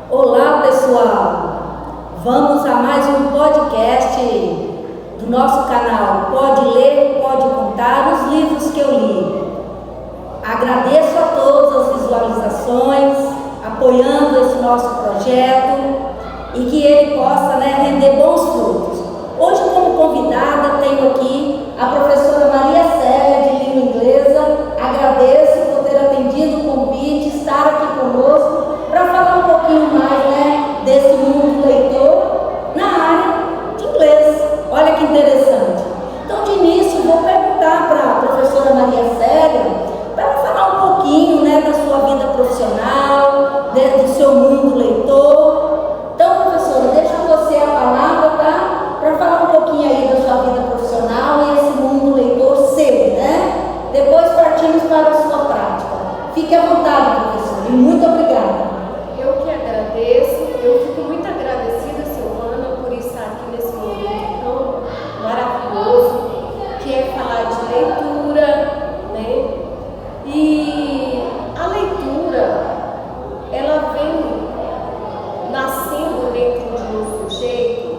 Olá pessoal, vamos a mais um podcast do nosso canal Pode Ler, Pode Contar os livros que eu li. Agradeço a todas as visualizações, apoiando esse nosso projeto e que ele possa render bons frutos. Hoje, como convidada, tenho aqui a professora Maria Célia, de língua inglesa. Agradeço por ter atendido o convite, estar aqui conosco para falar um pouquinho mais desse mundo leitor na área de inglês. Olha que interessante. Então, de início, vou perguntar para a professora Maria Célia para ela falar um pouquinho da sua vida profissional, do seu mundo leitor. Então, professora, deixa você a palavra, tá? Para falar um pouquinho aí da sua vida profissional e esse mundo leitor seu, Depois partimos para a sua prática. Fique à vontade, professora, e muito obrigada. Eu que agradeço, eu fico muito agradecida, Silvana, por estar aqui nesse momento tão maravilhoso, que é falar de leitura, E a leitura, ela vem nascendo dentro de um sujeito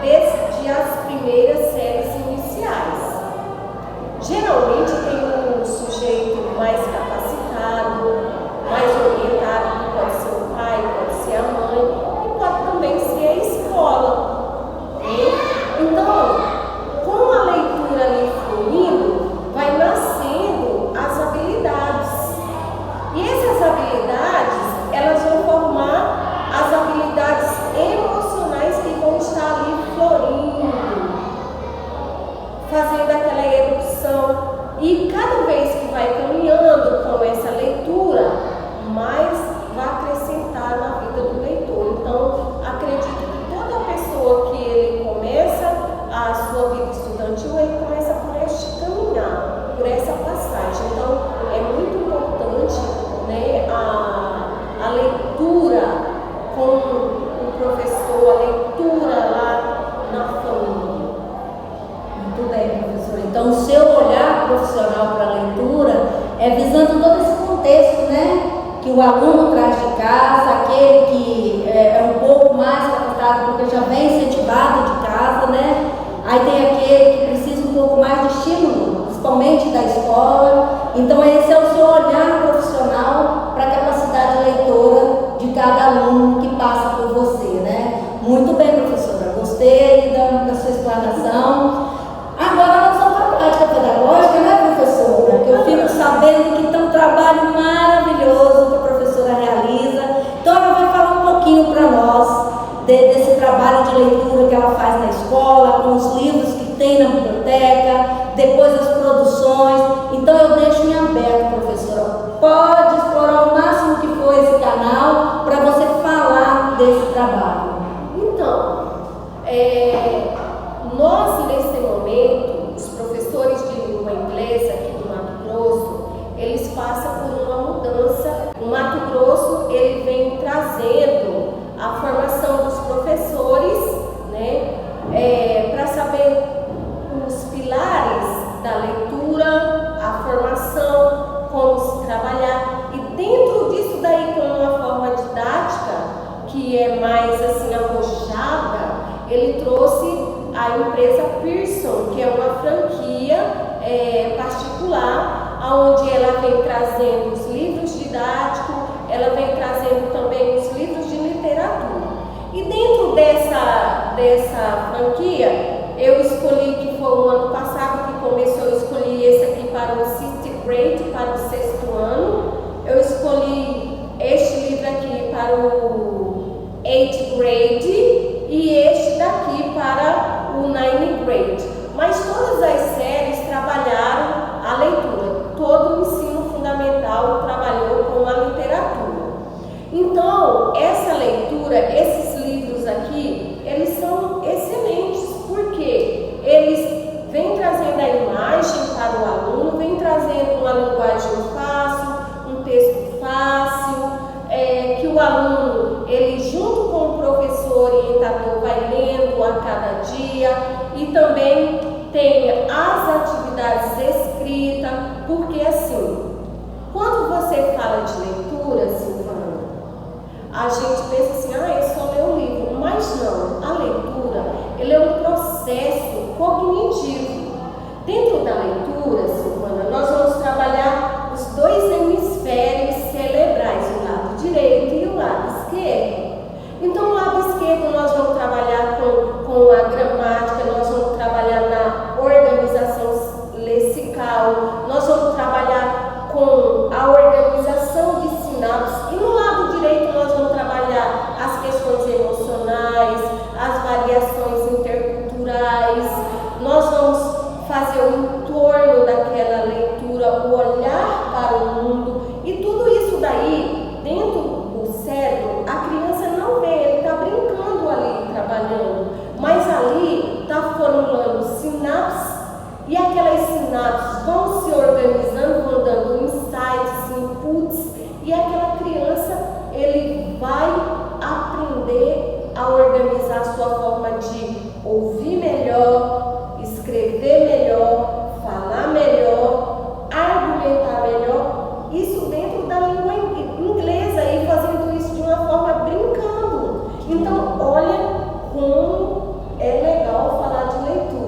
desde as primeiras séries iniciais. Geralmente tem um sujeito mais capacitado, mais orientado, que pode ser o pai, pode ser a mãe, e pode também ser a escola. Então, com a leitura ali fluindo, vai nascendo as habilidades. E essas habilidades, elas vão formar as habilidades emocionais que vão estar ali florindo, fazendo aquela erupção. E cada vez que vai caminhando com essa leitura, mais vai acrescentar na vida do leitor. Então, acredito que toda pessoa que ele começa a sua vida estudantil, ele começa por este caminhar, por essa passagem. Então, é muito importante a leitura com o professor, a leitura lá na família. Muito bem, professora. Então, o seu olhar profissional para a leitura é visando todo esse contexto, que o aluno traz de casa, aquele que é um pouco mais capacitado porque já vem incentivado de casa, Aí tem aquele que precisa um pouco mais de estímulo, principalmente da escola. Então, esse é o seu olhar profissional para a capacidade leitora de cada aluno que passa por você, Muito bem, professora. Gostei da sua explanação. Agora nós vamos para a prática pedagógica, professora? Que eu fico sabendo que tem um trabalho maravilhoso que a professora realiza. Então ela vai falar um pouquinho para nós desse trabalho de leitura que ela faz na escola, com os livros que tem na biblioteca, depois as produções. Então eu deixo em aberto, professora. Pode explorar o máximo que for esse canal para você falar desse trabalho. Então, nós nesse momento, os professores de língua inglesa aqui do Mato Grosso, eles passam por uma mudança. O Mato Grosso, ele vem trazendo a formação dos professores, para saber os pilares da leitura, a formação, como se trabalhar. E dentro disso daí, com uma forma didática, que é mais assim arrojada, ele trouxe a empresa Pearson, que é uma franquia particular, onde ela vem trazendo os livros didáticos, ela vem trazendo também os livros de literatura. E dentro dessa franquia, eu escolhi, que foi o ano passado que começou, eu escolhi esse aqui para o 6th grade, para o 6º ano. Eu escolhi este livro aqui para o 8th grade e este daqui para o 9th grade. Mas todas as séries trabalharam a leitura. Todo o ensino fundamental trabalhou com a literatura. Então, essa leitura, esses livros aqui, eles são excelentes, porque eles vêm trazendo a imagem para o aluno, vêm trazendo uma linguagem fácil, um texto fácil, que o aluno, ele junto com o professor orientador, vai lendo a cada dia, e também tem as atividades escritas, porque assim, quando você fala de leitura, Silvana, a gente pensa assim, é só ler o livro, mas não, a leitura, ele é um processo cognitivo. Dentro da leitura, Silvana, nós vamos trabalhar os dois hemisférios cerebrais, o lado direito e o lado esquerdo. Então, o lado esquerdo nós vamos trabalhar com a gramática, nós vamos trabalhar na organização lexical, nós vamos trabalhar com a organização de sinapses, e no lado direito nós vamos trabalhar as questões emocionais, as variações interculturais, nós vamos fazer o entorno daquela leitura, o olhar para o mundo, e tudo isso daí, dentro do cérebro, a criança não vê, ele está brincando ali, trabalhando, mas ali está formulando sinapses, e aquelas sinapses vão se organizando, vão dando insights, inputs, e aquela criança, ele vai aprender a organizar a sua forma de ouvir melhor, escrever melhor, falar melhor, argumentar melhor, isso dentro da língua inglesa e fazendo isso de uma forma brincando. Então, olha como é legal falar de leitura.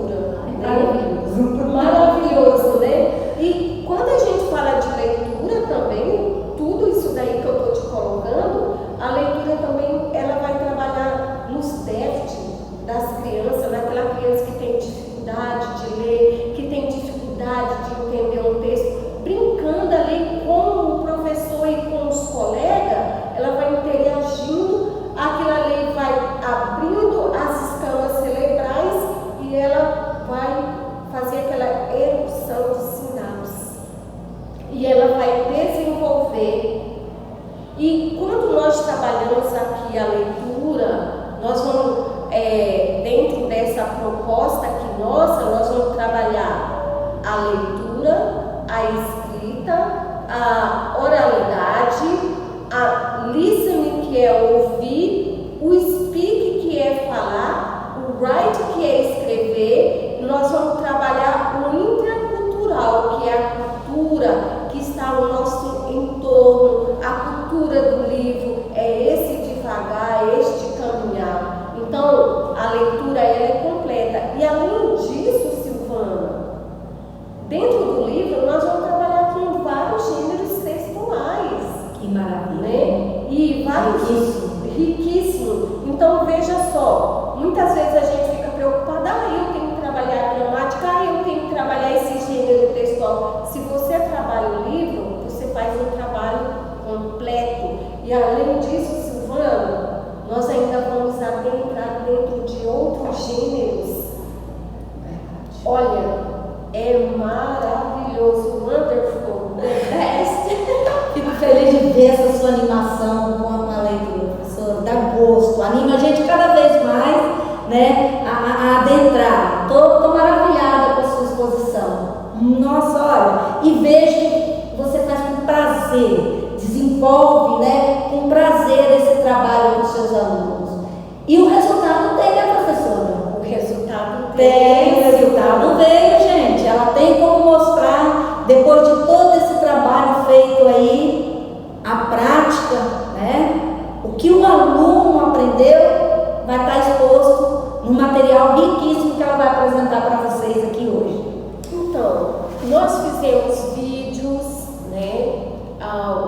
Maravilhoso, né? E quando a gente fala de leitura também, tudo isso daí que eu estou te colocando, a leitura também ela vai trabalhar nos déficits das crianças, naquela criança que tem dificuldade de ler, que tem dificuldade de entender um texto, brincando ali com o professor e com os colegas, ela vai interagindo, aquilo ali vai abrindo as escamas cerebrais e ela vai fazer aquela erupção de sinapses. E ela vai desenvolver. E quando nós trabalhamos aqui a leitura, nós vamos, dentro dessa proposta aqui nossa, nós vamos trabalhar a leitura, a escrita, a oralidade, a listening, que é ouvir, o speak, que é falar, o write, que é escrever, e nós vamos trabalhar o intracultural, que é a cultura que está ao nosso entorno, a cultura do livro, é esse devagar, é este caminhar. Então, a leitura ela é completa. E além disso, Silvana, dentro do livro nós vamos trabalhar com vários gêneros textuais. Que maravilha. Né? E vários riquíssimo. Então, veja só, muitas vezes a gente fica preocupada, eu tenho que trabalhar a gramática, eu tenho que trabalhar esse gênero textual. Se você trabalha o livro, você faz um trabalho completo. E além disso, Silvana, nós ainda vamos adentrar dentro de outros gêneros. Olha, é maravilhoso, wonderful, the best. Fico feliz de ver essa sua animação com a leitura, professora. Dá gosto, anima a gente cada vez mais, né, a adentrar. Estou maravilhada com a sua exposição. Nossa, olha, e vejo que você faz com prazer, desenvolve, né, com prazer esse trabalho com seus alunos. E o resultado tem, né, professora? O resultado tem, o resultado veio, gente. Ela tem como mostrar, depois de todo esse trabalho feito aí, a prática, né? O que o aluno aprendeu vai estar exposto no material riquíssimo que ela vai apresentar para vocês aqui hoje. Então, nós fizemos vídeos, né?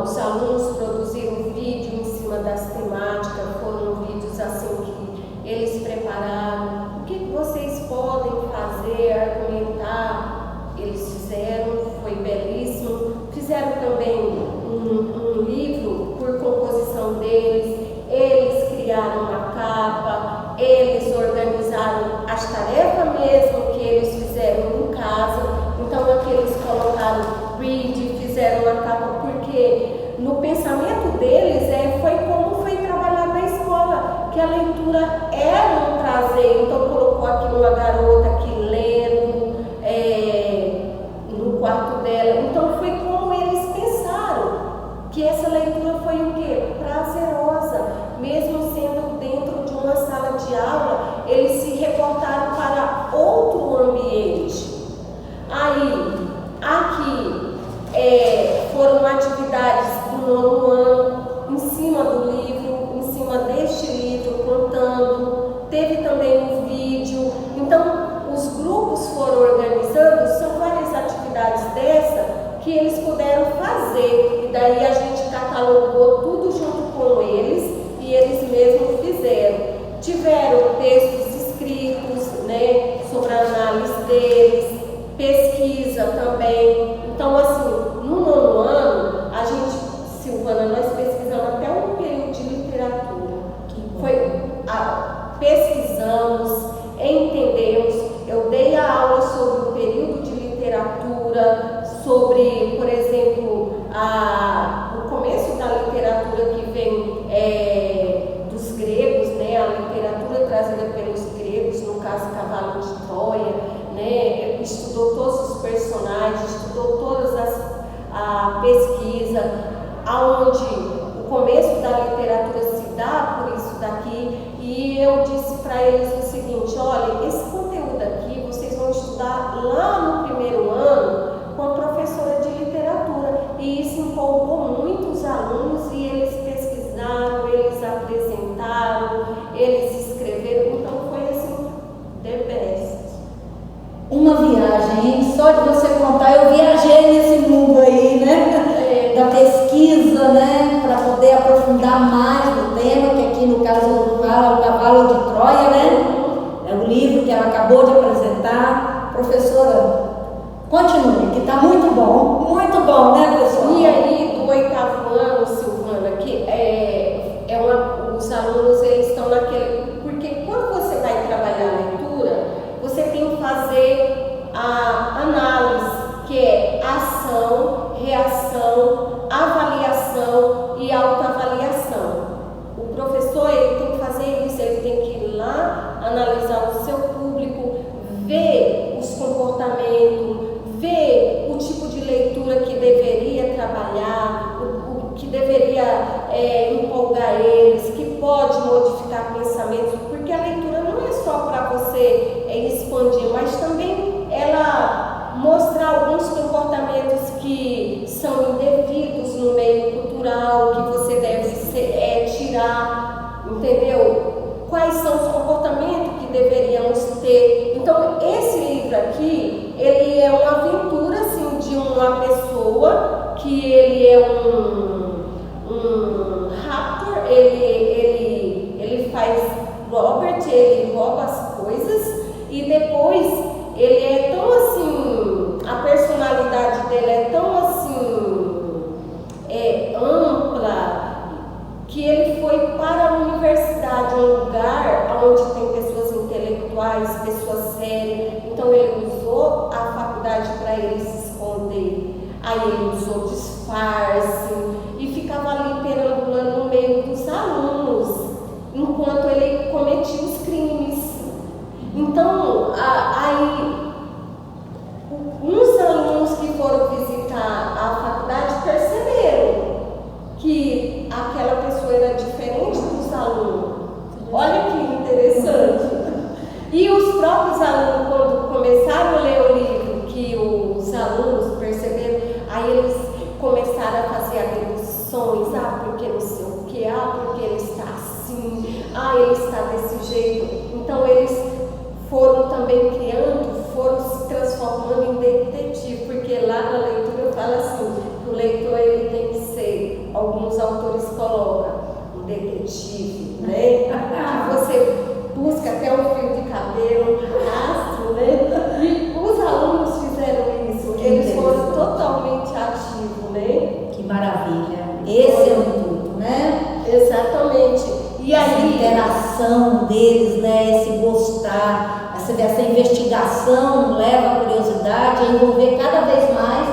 Os alunos produziram vídeo em cima das temáticas, foram vídeos assim que eles prepararam. O que vocês podem fazer, argumentar, eles fizeram, foi belíssimo. Fizeram também um livro por composição deles, eles criaram uma capa, eles organizaram as tarefas mesmo que eles fizeram em casa. Então aqui eles colocaram read, fizeram uma capa, porque no pensamento deles foi como foi trabalhar na escola, que a leitura era um prazer. Então colocou aqui uma garota aqui lendo no quarto dela. Então foi como eles pensaram, que essa leitura foi o quê? Prazerosa, mesmo sendo dentro de uma sala de aula, eles se reportaram para outro ambiente. Aí, aqui foram atividades do nono ano, em cima do livro, que eles puderam fazer. E daí a gente catalogou tudo junto com eles e eles mesmos fizeram. Tiveram textos escritos, né, sobre a análise deles, pesquisa também. Então, assim, no nono ano, a gente, Silvana, nós pesquisamos até um período de literatura. Pesquisamos, entendemos. Eu dei a aula sobre o período de literatura, sobre, por exemplo, o começo da literatura que vem dos gregos, né? A literatura trazida pelos gregos, no caso Cavalo de Troia, né? Estudou todos os personagens, estudou todas a pesquisa, aonde o começo da literatura se dá por isso daqui. E eu disse para eles o seguinte: olha, esse conteúdo aqui vocês vão estudar lá no primeiro ano com a professora de literatura. E isso empolgou muito os alunos e eles pesquisaram, eles apresentaram, eles escreveram. Então foi assim, the best. Uma viagem, hein? Só de você contar, eu viajei nesse mundo aí, né? Da pesquisa, né? Para poder aprofundar mais no tema, que aqui no caso fala o Cavalo de Troia, né? É o livro que ela acabou de apresentar. Professora, continue, que está muito bom, né, pessoal? E aí, do 8º ano, Silvana, que os alunos, eles estão naquele... Porque quando você vai trabalhar a leitura, você tem que fazer a análise, que é ação, reação, avaliação e autoavaliação. O professor, ele tem que fazer isso, ele tem que ir lá, analisar o seu público, ver os comportamentos, ver o tipo de leitura que deveria trabalhar, o que deveria empolgar eles, que pode modificar pensamentos, porque a leitura não é só para você expandir, mas também ela mostra alguns comportamentos que são indevidos no meio cultural, que você deve tirar, entendeu? Quais são os comportamentos que deveríamos ter. Então, esse livro aqui, ele é uma aventura, assim, de uma pessoa que ele é um raptor, ele faz Robert, ele rouba as coisas e depois ele é tão assim, a personalidade dele é tão assim, ampla, que ele foi para a universidade, um lugar onde tem pessoas intelectuais, pessoas sérias. Então ele usou a faculdade para ele se esconder. Aí ele usou disfarce e ficava ali perambulando no meio dos alunos, enquanto ele cometia os crimes. Então, aí uns alunos que foram visitar a faculdade perceberam que aquela pessoa era diferente dos alunos. Olha que interessante. E os próprios alunos, quando começaram a ler o livro, que os alunos perceberam, aí eles começaram a fazer atribuições, porque não sei o que, porque ele está assim, ele está desse jeito. Então eles foram também criando, foram se transformando em detetive, porque lá na leitura eu falo assim, que o leitor ele tem que ser, alguns autores colocam, um detetive, né? Que você busca até um fio de cabelo, um rastro, né? E os alunos fizeram isso, eles foram totalmente ativos, né? Que maravilha! Esse é o intuito, né? Exatamente. E essa aí, interação deles, né? Esse gostar, essa investigação leva a curiosidade a envolver cada vez mais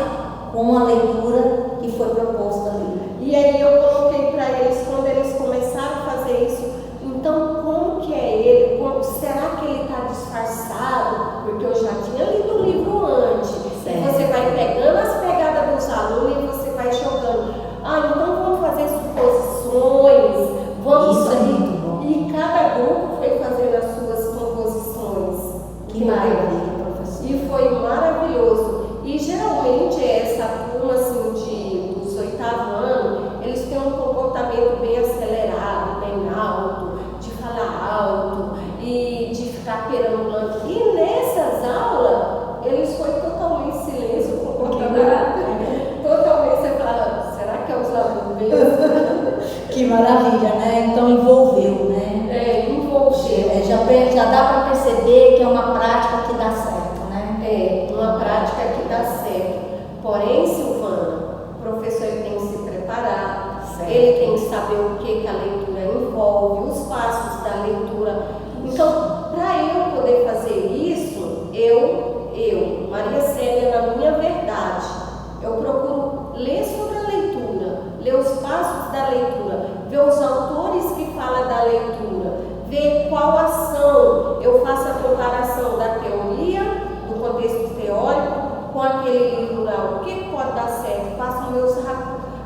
com a leitura que foi proposta ali. E aí eu coloquei para eles, quando eles começaram a fazer isso, então como que é ele? Será que ele está disfarçado? Porque eu já tinha lido o livro antes. E você vai pegando as pegadas dos alunos e você vai jogando. Então vamos fazer suposições. Isso é muito bom. E cada grupo foi fazendo as suas composições. Que maravilha, professor. E foi maravilhoso. E geralmente essa turma assim, dos 8º ano, eles têm um comportamento bem acelerado, bem alto, de falar alto e de ficar perambulando. E nessas aulas, eles foram totalmente silêncio, o comportamento saber o que a leitura envolve, os passos da leitura. Então, para eu poder fazer isso, Maria Célia, na minha verdade, eu procuro ler sobre a leitura, ler os passos da leitura, ver os autores que falam da leitura, ver qual ação eu faço a comparação da teoria, do contexto teórico, com aquele livro lá, o que pode dar certo, faço meus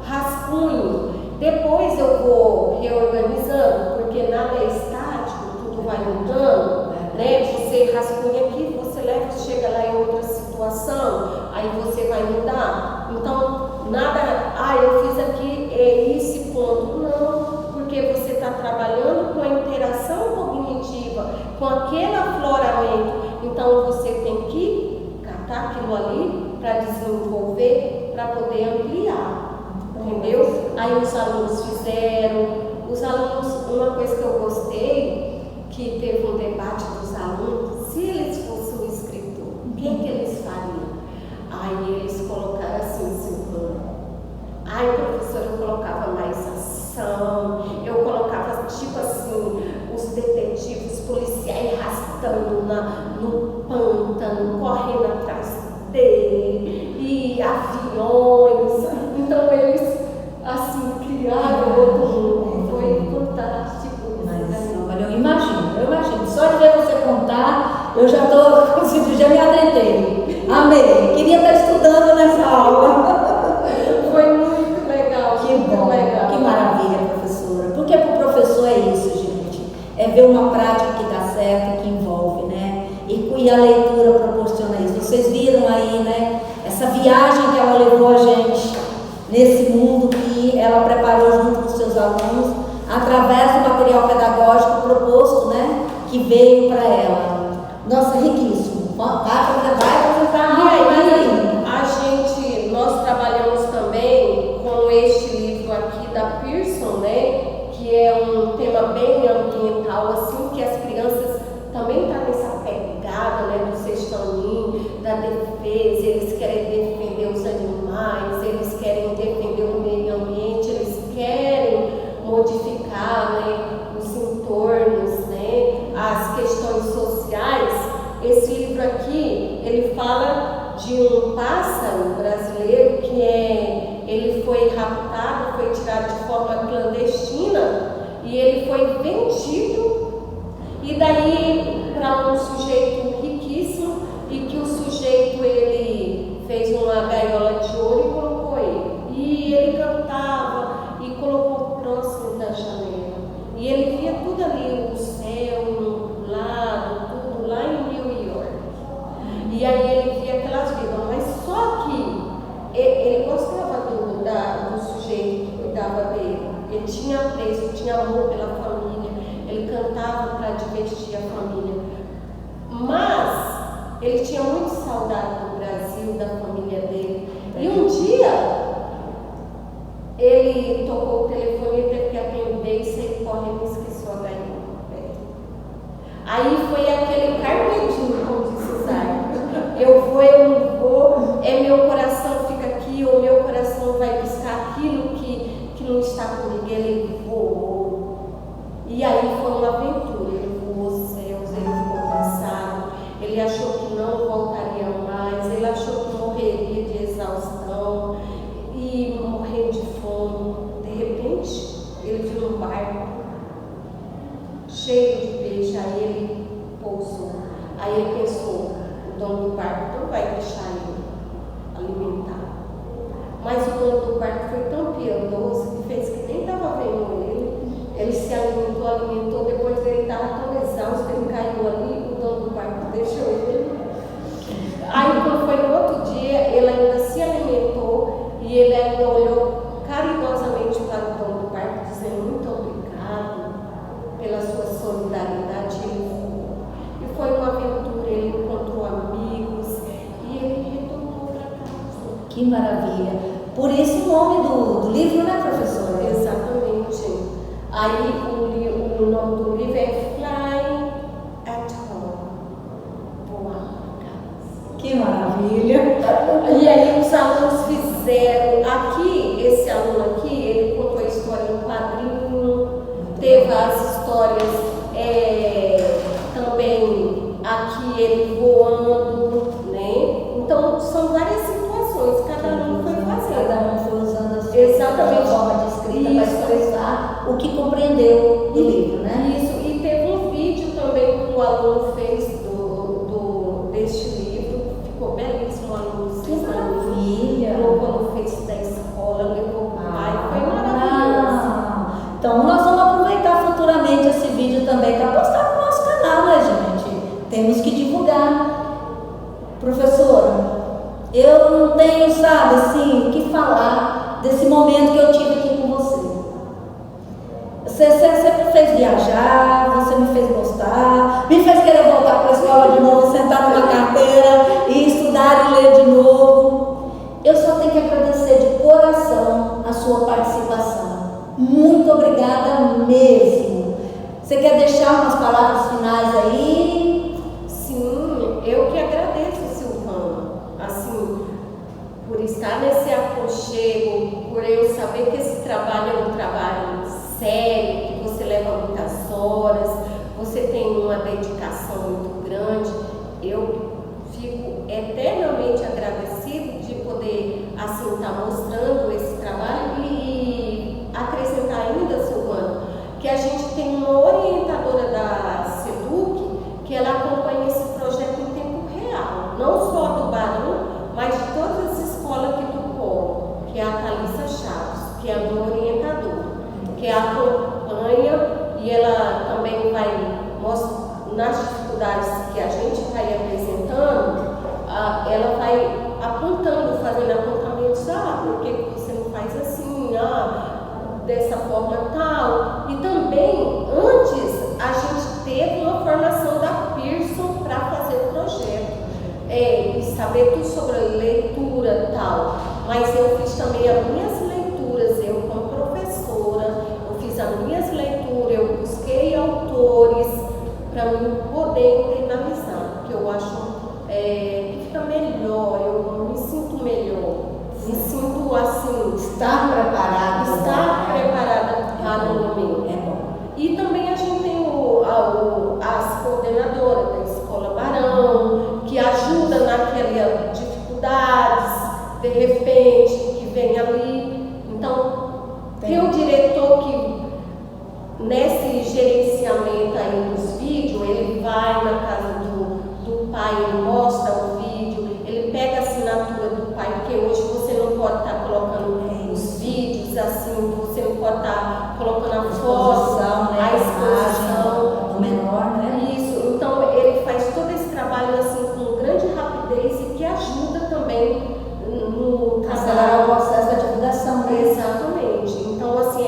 rascunhos, depois eu vou reorganizando, porque nada é estático, tudo vai mudando, né? Você rascunha aqui, você leva, chega lá em outra situação, aí você vai mudar. Então, nada, eu fiz aqui esse ponto, não, porque você está trabalhando com a interação cognitiva, com aquele afloramento, então você tem que catar aquilo ali para desenvolver, para poder ampliar, entendeu? Aí os alunos uma coisa que eu gostei, que teve um debate dos alunos, se eles fossem um escritor, o que eles fariam? Aí eles colocaram assim, Silvana, professora, eu colocava mais ação, eu colocava tipo assim, os detetives policiais arrastando no pântano, correndo atrás dele, e aviões, então eles assim criaram outro mundo, foi fantástico. Olha, eu imagino, só de ver você contar, eu já já me atentei. Amei, queria estar estudando nessa aula. Foi muito legal. Que bom, legal. Que maravilha, professora. Porque para o professor é isso, gente. É ver uma prática que dá certo, que envolve, né? E a leitura proporciona isso. Vocês viram aí, né? Essa viagem que ela levou a gente nesse mundo que ela preparou junto com os seus alunos, através do material pedagógico proposto, né? Que veio para ela. Nossa, riquíssimo. Vai apresentar mais ainda. Nós trabalhamos também com este livro aqui da Pearson, né? Que é um tema bem ambiental, assim, que as crianças também estão nessa pegada, né? Do sextaninho, da defesa, eles querem defender os animais, eles querem defender o meio ambiente, eles querem modificar, né, os entornos, né, as questões sociais. Esse livro aqui, ele fala de um pássaro brasileiro que ele foi raptado, foi tirado de forma clandestina e ele foi vendido, e daí para um sujeito riquíssimo, e que o sujeito ele fez uma gaiola de ouro e colocou ele, e ele cantava e colocou próximo da janela, e ele via tudo ali, o céu, o lado, tudo lá em New York, e aí ele via aquelas vidas, mas só que ele gostava do sujeito que cuidava dele, ele tinha apreço, tinha amor pela família, ele cantava para divertir a família, mas ele tinha muito saudade do Brasil, da família dele, e um dia ele tocou o telefone e teve que atender e sair correndo e esqueceu a gaiola no pé. Aí foi aquele carpedinho, como diz o Zay. Eu vou, eu não vou, meu coração fica aqui, ou meu coração vai buscar aquilo que não está comigo. Ele voou. E aí foi uma aventura. Ele voou os céus, ele ficou cansado, ele achou que não voltaria mais, ele achou que morreria de exaustão e morrer de fome. De repente, ele viu um barco cheio de peixe, aí ele pousou. Aí ele pensou, o dono do barco não vai deixar ele alimentar. Mas o dono do barco foi tão piedoso que fez que nem estava vendo ele. Ele se alimentou, depois ele estava tão exausto que ele caiu ali, o dono do barco deixou ele. Aí quando foi no outro dia, ele ainda se alimentou e ele ainda olhou carinhosamente para o dono do barco, dizendo muito obrigado pela sua solidariedade. E foi uma aventura, ele encontrou amigos e ele retornou para casa. Que maravilha! Por isso o nome do livro, né, professora? Exatamente. Aí o nome do livro é Flying at Home. Voar para casa. Que maravilha! E aí os alunos fizeram, aqui, esse aluno aqui, ele contou a história no quadrinho teve as histórias também aqui ele voando, né? Então são várias situações, cada um foi fazendo. Cada um foi usando a sua exatamente forma de escrita para expressar o que compreendeu do livro, né? Isso, e teve um vídeo também que o aluno fez deste livro, ficou belíssimo, o aluno Que maravilha! Quando fez da escola, levou o pai, foi maravilhoso. Então nós vamos aproveitar futuramente esse vídeo também para postar no nosso canal, né, gente? Temos que divulgar. Professora, eu não tenho, sabe, assim, o que falar desse momento que eu tive aqui com você. Você me fez viajar, você me fez gostar, me fez querer voltar para a escola de novo, sentar numa carteira e estudar e ler de novo. Eu só tenho que agradecer de coração a sua participação. Muito obrigada mesmo. Você quer deixar umas palavras finais aí? Sim, eu que agradeço, Silvana, assim, por estar nesse aconchego, por eu saber que esse trabalho é um trabalho sério, que você leva muitas horas, você tem uma dedicação muito grande. Eu fico eternamente agradecido de poder, assim, estar mostrando esse trabalho e acrescentar ainda, Silvana, que a gente tem uma orientadora da SEDUC que ela acompanha esse projeto em tempo real, não só do Barão, mas de todas as escolas aqui do Polo, que é a Thalissa Chaves, que é a minha orientadora, que acompanha e ela também vai mostrar nas dificuldades que a gente vai apresentando, ela vai apontando, fazendo apontamentos, por que você não faz assim, dessa forma tal. E também, antes, a gente teve uma formação da Pearson para fazer o projeto, e saber tudo sobre leitura tal. Mas eu fiz também as minhas leituras, eu como professora, eu fiz as minhas leituras, eu busquei autores para mim poder internalizar, porque eu acho que fica melhor, eu me sinto melhor. Me sinto assim, Estar preparada para o momento. É bom. E também a gente tem as coordenadoras da Escola Barão, que ajuda naquelas dificuldades, de repente, que vem ali. Então, tem um diretor que, nesse gerenciamento aí dos vídeos, ele vai na casa do pai, ele mostra o vídeo, ele pega a assinatura do pai, porque hoje você não pode estar colocando os vídeos assim, você não pode estar colocando a foto, a exposição do menor, né? Isso, então ele faz todo esse trabalho assim com grande rapidez e que ajuda também no acelerar o processo da divulgação, né? Exatamente. Então, assim,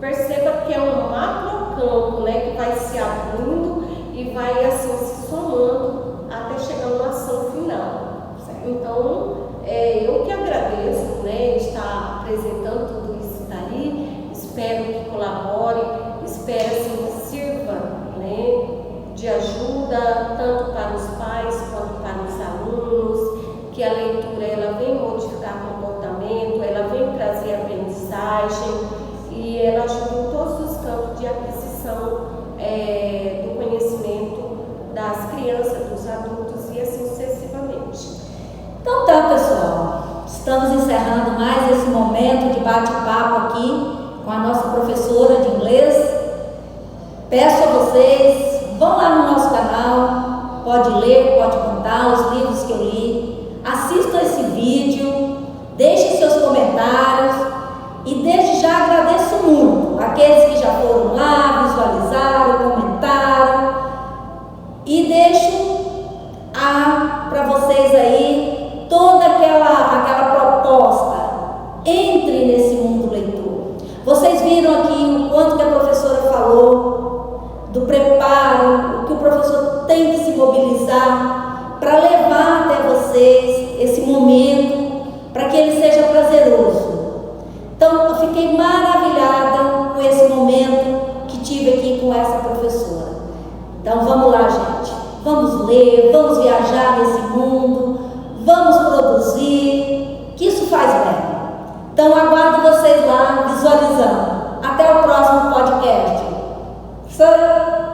perceba que é um macrocampo, né, que vai se abrindo e vai assim se somando até chegar numa ação final. Certo. Então, eu que agradeço, né, estar apresentando tudo isso daí, espero que colabore, espero assim, que sirva, né, de ajuda tanto para os pais quanto para os alunos, que a leitura ela vem modificar comportamento, ela vem trazer aprendizagem e ela ajuda em todos os campos de aquisição do conhecimento das crianças, dos adultos e assim sucessivamente. Então tá, pessoal, estamos encerrando mais esse momento de bate-papo aqui com a nossa professora de inglês. Peço a vocês, vão lá no nosso canal, pode ler, pode contar os livros que eu li, assistam esse vídeo, deixem seus comentários e desde já agradeço muito aqueles que já foram lá, visualizaram, comentaram e deixo para vocês aí toda aquela proposta. Entre nesse mundo leitor. Vocês viram aqui o quanto que a professora falou do preparo, o que o professor tem que se mobilizar para levar até vocês esse momento, para que ele seja prazeroso. Então, eu fiquei maravilhada com esse momento que tive aqui com essa professora. Então, vamos lá, gente. Vamos ler, vamos viajar nesse mundo, vamos produzir, que isso faz bem. Então, aguardo vocês lá visualizando. Até o próximo podcast. Sã